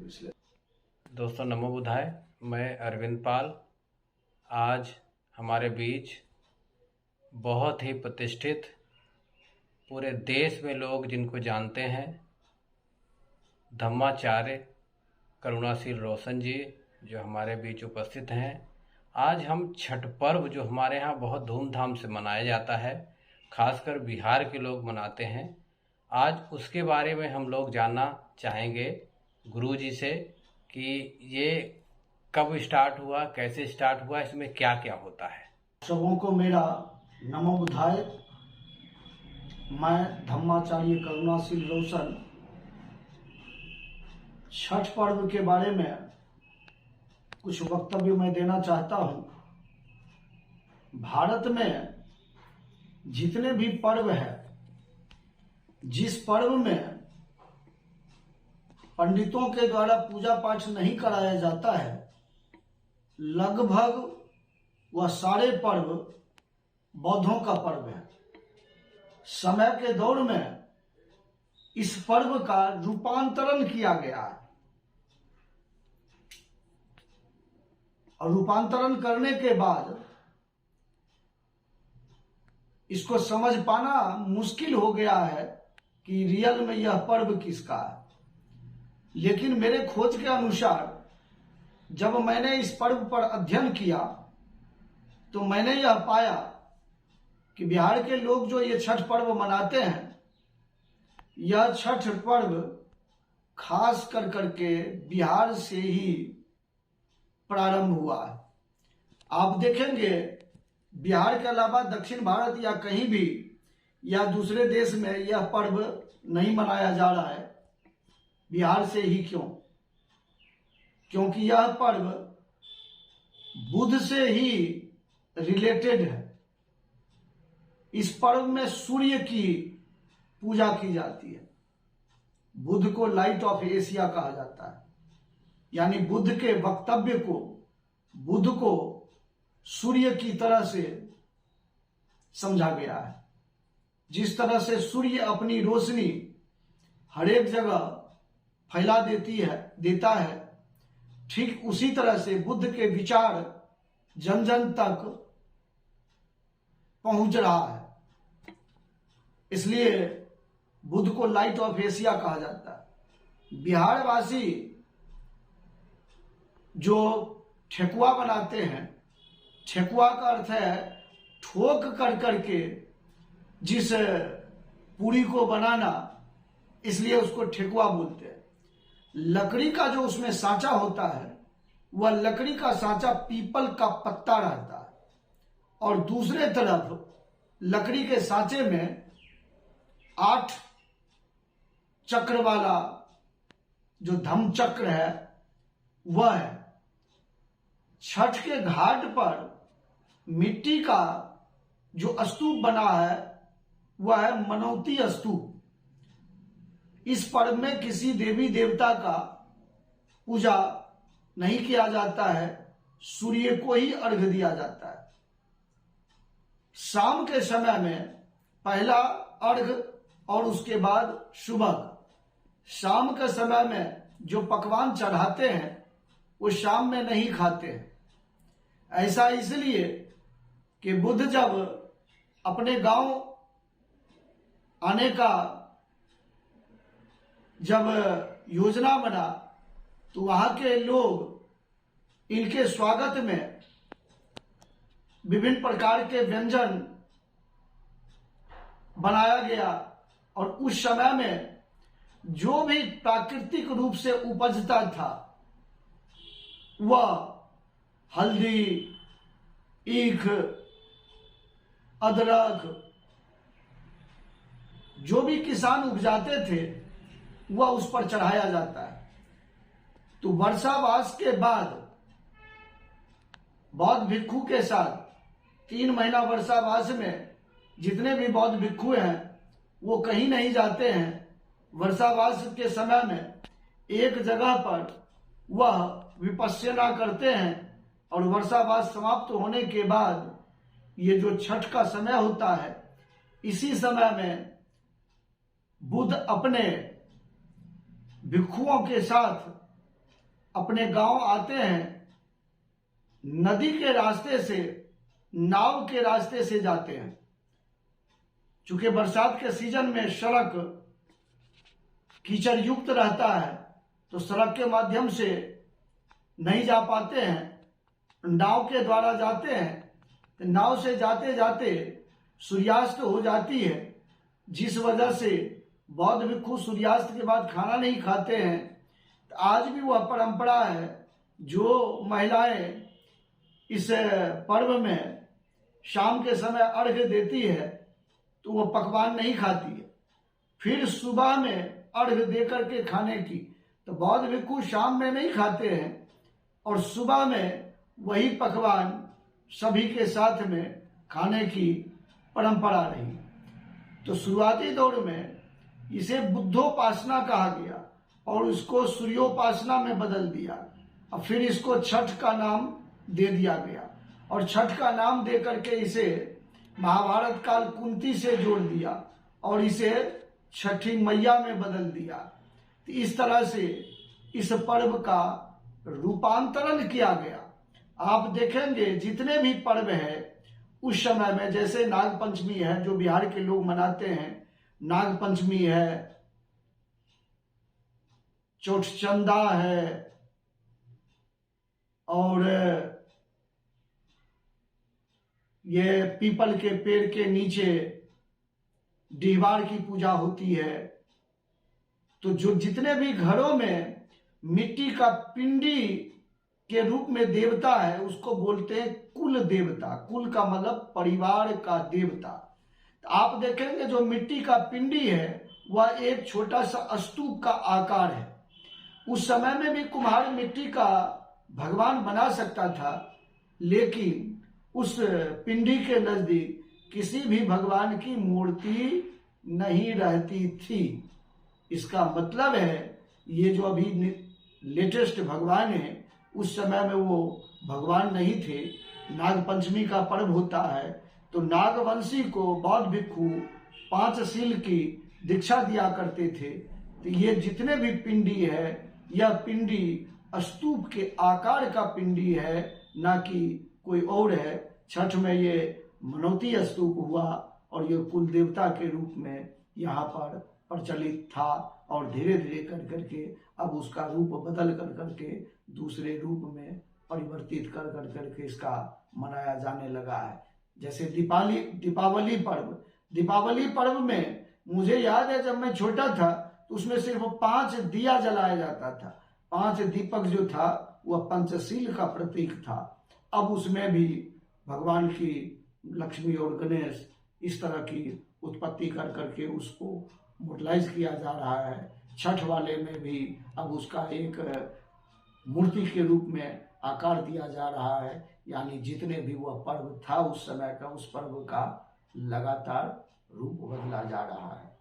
इसलिए। दोस्तों नमो बुधाय, मैं अरविंद पाल। आज हमारे बीच बहुत ही प्रतिष्ठित, पूरे देश में लोग जिनको जानते हैं, धम्माचार्य करुणाशील रोशन जी जो हमारे बीच उपस्थित हैं। आज हम छठ पर्व जो हमारे यहाँ बहुत धूमधाम से मनाया जाता है, खासकर बिहार के लोग मनाते हैं, आज उसके बारे में हम लोग जानना चाहेंगे गुरु जी से कि ये कब स्टार्ट हुआ, कैसे स्टार्ट हुआ, इसमें क्या क्या होता है। सबों को मेरा नमो बुधाय। मैं धम्माचार्य करुणाशील रोशन छठ पर्व के बारे में कुछ वक्तव्य मैं देना चाहता हूं। भारत में जितने भी पर्व है, जिस पर्व में पंडितों के द्वारा पूजा पाठ नहीं कराया जाता है, लगभग वह सारे पर्व बौद्धों का पर्व है। समय के दौर में इस पर्व का रूपांतरण किया गया है और रूपांतरण करने के बाद इसको समझ पाना मुश्किल हो गया है कि रियल में यह पर्व किसका है। लेकिन मेरे खोज के अनुसार जब मैंने इस पर्व पर अध्ययन किया तो मैंने यह पाया कि बिहार के लोग जो ये छठ पर्व मनाते हैं, यह छठ पर्व खास कर करके बिहार से ही प्रारंभ हुआ है। आप देखेंगे बिहार के अलावा दक्षिण भारत या कहीं भी या दूसरे देश में यह पर्व नहीं मनाया जा रहा है। बिहार से ही क्यों? क्योंकि यह पर्व बुध से ही रिलेटेड है। इस पर्व में सूर्य की पूजा की जाती है। बुध को लाइट ऑफ एशिया कहा जाता है, यानी बुद्ध के वक्तव्य को, बुद्ध को सूर्य की तरह से समझा गया है। जिस तरह से सूर्य अपनी रोशनी हर एक जगह फैला देता है, ठीक उसी तरह से बुद्ध के विचार जन जन तक पहुंच रहा है। इसलिए बुद्ध को लाइट ऑफ एशिया कहा जाता है। बिहार वासी जो ठेकुआ बनाते हैं, ठेकुआ का अर्थ है ठोक कर करके जिस पूरी को बनाना, इसलिए उसको ठेकुआ बोलते हैं। लकड़ी का जो उसमें सांचा होता है, वह लकड़ी का सांचा पीपल का पत्ता रहता है और दूसरे तरफ लकड़ी के सांचे में 8 चक्र वाला जो धम्म चक्र है वह है। छठ के घाट पर मिट्टी का जो स्तूप बना है वह है मनौती स्तूप। इस पर्व में किसी देवी देवता का पूजा नहीं किया जाता है, सूर्य को ही अर्घ्य दिया जाता है। शाम के समय में पहला अर्घ्य और उसके बाद सुबह। शाम के समय में जो पकवान चढ़ाते हैं वो शाम में नहीं खाते हैं। ऐसा इसलिए कि बुद्ध जब अपने गांव आने का जब योजना बना तो वहां के लोग इनके स्वागत में विभिन्न प्रकार के व्यंजन बनाया गया और उस समय में जो भी प्राकृतिक रूप से उपजता था वह हल्दी, ईख, अदरक, जो भी किसान उपजाते थे वह उस पर चढ़ाया जाता है। तो वर्षावास के बाद बौद्ध भिक्षु के साथ 3 महीना वर्षावास में जितने भी बौद्ध भिक्षु हैं वो कहीं नहीं जाते हैं। वर्षावास के समय में एक जगह पर वह विपश्यना करते हैं और वर्षावास समाप्त होने के बाद ये जो छठ का समय होता है, इसी समय में बुद्ध अपने भिक्षुओं के साथ अपने गांव आते हैं, नदी के रास्ते से, नाव के रास्ते से जाते हैं। चूंकि बरसात के सीजन में सड़क कीचड़ युक्त रहता है तो सड़क के माध्यम से नहीं जा पाते हैं, नाव के द्वारा जाते हैं। तो नाव से जाते जाते सूर्यास्त हो जाती है, जिस वजह से बौद्ध भिक्षु सूर्यास्त के बाद खाना नहीं खाते हैं। तो आज भी वह परंपरा है, जो महिलाएं इस पर्व में शाम के समय अर्घ्य देती है तो वह पकवान नहीं खाती है। फिर सुबह में अर्घ्य दे करके खाने की, तो बौद्ध भिक्षु शाम में नहीं खाते हैं और सुबह में वही पकवान सभी के साथ में खाने की परंपरा रही। तो शुरुआती दौर में इसे बुद्धोपासना कहा गया और इसको सूर्योपासना में बदल दिया और फिर इसको छठ का नाम दे दिया गया और छठ का नाम दे करके इसे महाभारत काल कुंती से जोड़ दिया और इसे छठी मैया में बदल दिया। तो इस तरह से इस पर्व का रूपांतरण किया गया। आप देखेंगे जितने भी पर्व है उस समय में, जैसे नाग पंचमी है जो बिहार के लोग मनाते हैं, नाग पंचमी है, चौठचंदा है और ये पीपल के पेड़ के नीचे डीहवार की पूजा होती है। तो जो जितने भी घरों में मिट्टी का पिंडी के रूप में देवता है उसको बोलते हैं कुल देवता। कुल का मतलब परिवार का देवता। तो आप देखेंगे जो मिट्टी का पिंडी है वह एक छोटा सा स्तूप का आकार है। उस समय में भी कुम्हार मिट्टी का भगवान बना सकता था, लेकिन उस पिंडी के नजदीक किसी भी भगवान की मूर्ति नहीं रहती थी। इसका मतलब है ये जो अभी लेटेस्ट भगवान है उस समय में वो भगवान नहीं थे। नाग पंचमी का पर्व होता है तो नागवंशी को बौद्ध भिक्षु 5 शील की दीक्षा दिया करते थे। तो ये जितने भी पिंडी है यह पिंडी स्तूप के आकार का पिंडी है, ना कि कोई और है। छठ में ये मनौती स्तूप हुआ और ये कुल देवता के रूप में यहाँ पर प्रचलित था और धीरे धीरे कर करके अब उसका रूप बदल कर करके दूसरे रूप में परिवर्तित कर कर करके इसका मनाया जाने लगा है। जैसे दीपावली पर्व में मुझे याद है जब मैं छोटा था तो उसमें सिर्फ 5 दिया जलाया जाता था। 5 दीपक जो था वह पंचशील का प्रतीक था। अब उसमें भी भगवान की लक्ष्मी और गणेश इस तरह की उत्पत्ति कर करके उसको मॉडलाइज किया जा रहा है। छठ वाले में भी अब उसका एक मूर्ति के रूप में आकार दिया जा रहा है। यानी जितने भी वह पर्व था उस समय का, उस पर्व का लगातार रूप बदला जा रहा है।